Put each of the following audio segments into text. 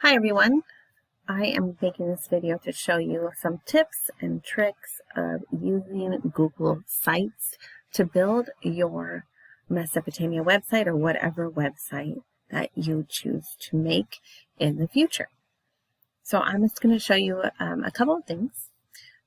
Hi everyone, I am making this video to show you some tips and tricks of using Google Sites to build your Mesopotamia website or whatever website that you choose to make in the future. So I'm just going to show you a couple of things.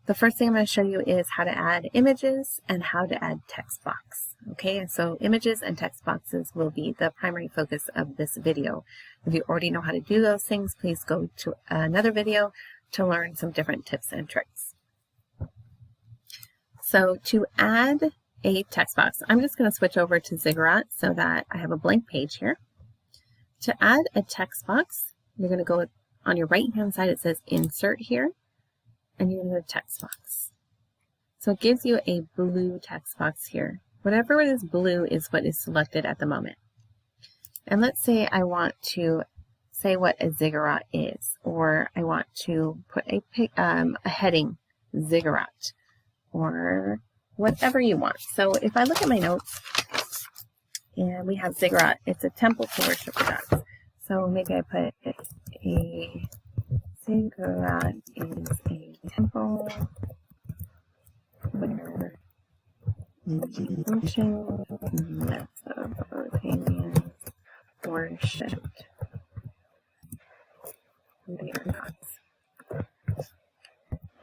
The first thing I'm going to show you is how to add images and how to add text box. Okay, so images and text boxes will be the primary focus of this video. If you already know how to do those things, please go to another video to learn some different tips and tricks. So to add a text box, I'm just going to switch over to Ziggurat so that I have a blank page here. To add a text box, you're going to go on your right hand side, it says Insert here, and you're going to go to Text Box. So it gives you a blue text box here. Whatever is blue is what is selected at the moment. And let's say I want to say what a ziggurat is, or I want to put a heading, ziggurat, or whatever you want. So if I look at my notes, and we have ziggurat, it's a temple to worship the gods. So maybe I put a ziggurat is a temple where ancient Mesopotamians worshipped their gods.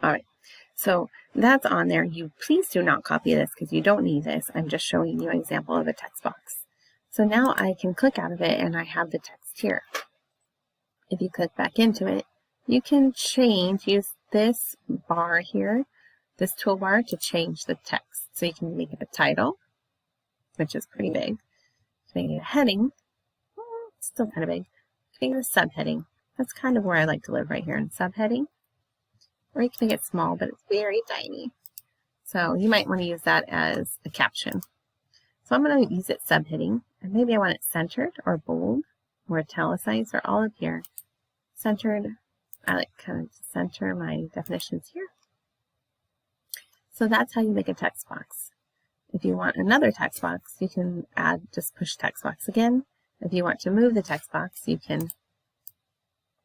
Alright, so that's on there. You please do not copy this because you don't need this. I'm just showing you an example of a text box. So now I can click out of it and I have the text here. If you click back into it, you can use this bar here, this toolbar, to change the text. So you can make it a title, which is pretty big. Make it a heading, it's still kind of big. Make it a subheading. That's kind of where I like to live, right here in subheading. Or you can make it small, but it's very tiny. So you might want to use that as a caption. So I'm going to use it subheading, and maybe I want it centered or bold or italicized or all up here. Centered. I like kind of center my definitions here. So that's how you make a text box. If you want another text box, you can just push text box again. If you want to move the text box, you can,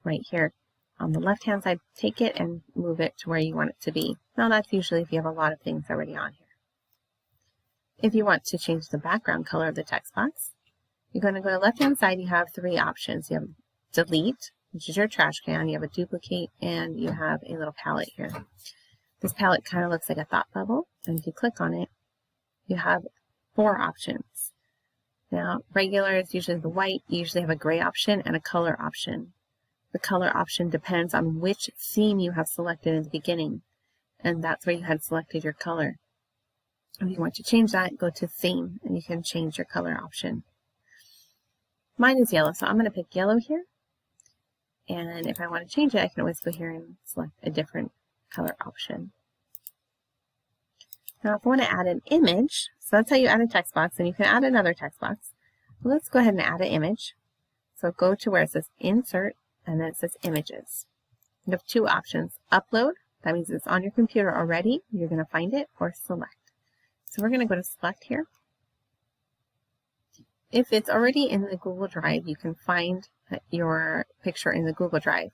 right here on the left hand side, take it and move it to where you want it to be. Now that's usually if you have a lot of things already on here. If you want to change the background color of the text box, you're going to go to the left hand side. You have three options. You have delete, which is your trash can. You have a duplicate, and you have a little palette here. This palette kind of looks like a thought bubble, and if you click on it, you have four options. Now, regular is usually the white. You usually have a gray option and a color option. The color option depends on which theme you have selected in the beginning, and that's where you had selected your color. If you want to change that, go to theme, and you can change your color option. Mine is yellow, so I'm going to pick yellow here. And if I want to change it, I can always go here and select a different color option. Now, if I want to add an image, so that's how you add a text box, and you can add another text box. Well, let's go ahead and add an image. So go to where it says Insert, and then it says Images. You have two options. Upload, that means it's on your computer already. You're going to find it, or Select. So we're going to go to Select here. If it's already in the Google Drive, you can find your picture in the Google Drive.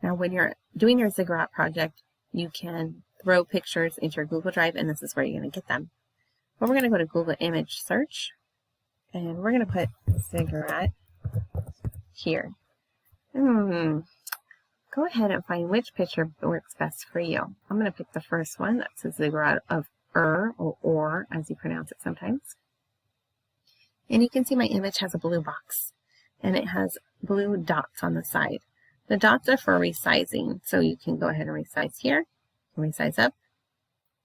Now, when you're doing your Ziggurat project, you can throw pictures into your Google Drive, and this is where you're going to get them. But we're going to go to Google Image Search, and we're going to put Ziggurat here. Go ahead and find which picture works best for you. I'm going to pick the first one. That's a Ziggurat of or as you pronounce it sometimes. And you can see my image has a blue box, and it has blue dots on the side. The dots are for resizing, so you can go ahead and resize here, resize up.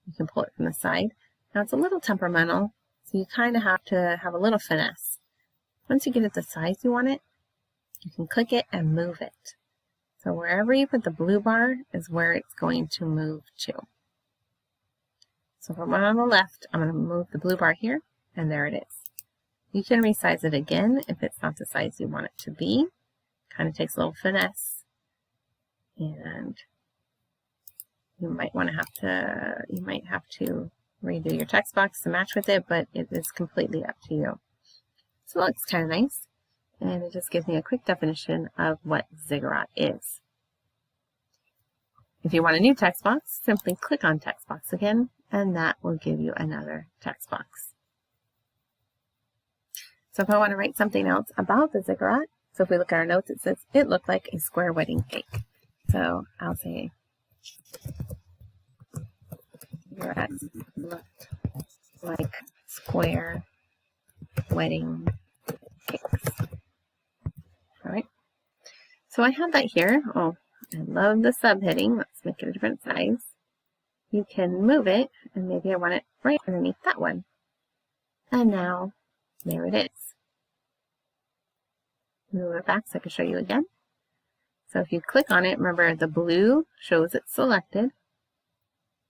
You can pull it from the side. Now it's a little temperamental, so you kind of have to have a little finesse. Once you get it the size you want it, you can click it and move it. So wherever you put the blue bar is where it's going to move to. So from on the left, I'm going to move the blue bar here, and there it is. You can resize it again if it's not the size you want it to be. Kind of takes a little finesse, and you might have to redo your text box to match with it, but it is completely up to you. So it looks kind of nice. and it just gives me a quick definition of what Ziggurat is. If you want a new text box, simply click on text box again, and that will give you another text box. So if I want to write something else about the ziggurat, so if we look at our notes, it says it looked like a square wedding cake. So I'll say ziggurat looked like square wedding cakes. All right. So I have that here. Oh, I love the subheading. Let's make it a different size. You can move it, and maybe I want it right underneath that one. And now, there it is. Move it back so I can show you again. So if you click on it, remember the blue shows it's selected.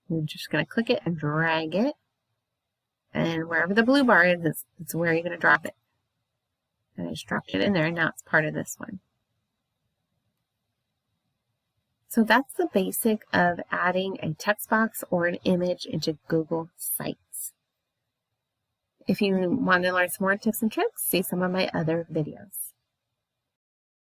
You're just going to click it and drag it. And wherever the blue bar is, it's where you're going to drop it. And I just dropped it in there, and now it's part of this one. So that's the basic of adding a text box or an image into Google Sites. If you want to learn some more tips and tricks, see some of my other videos.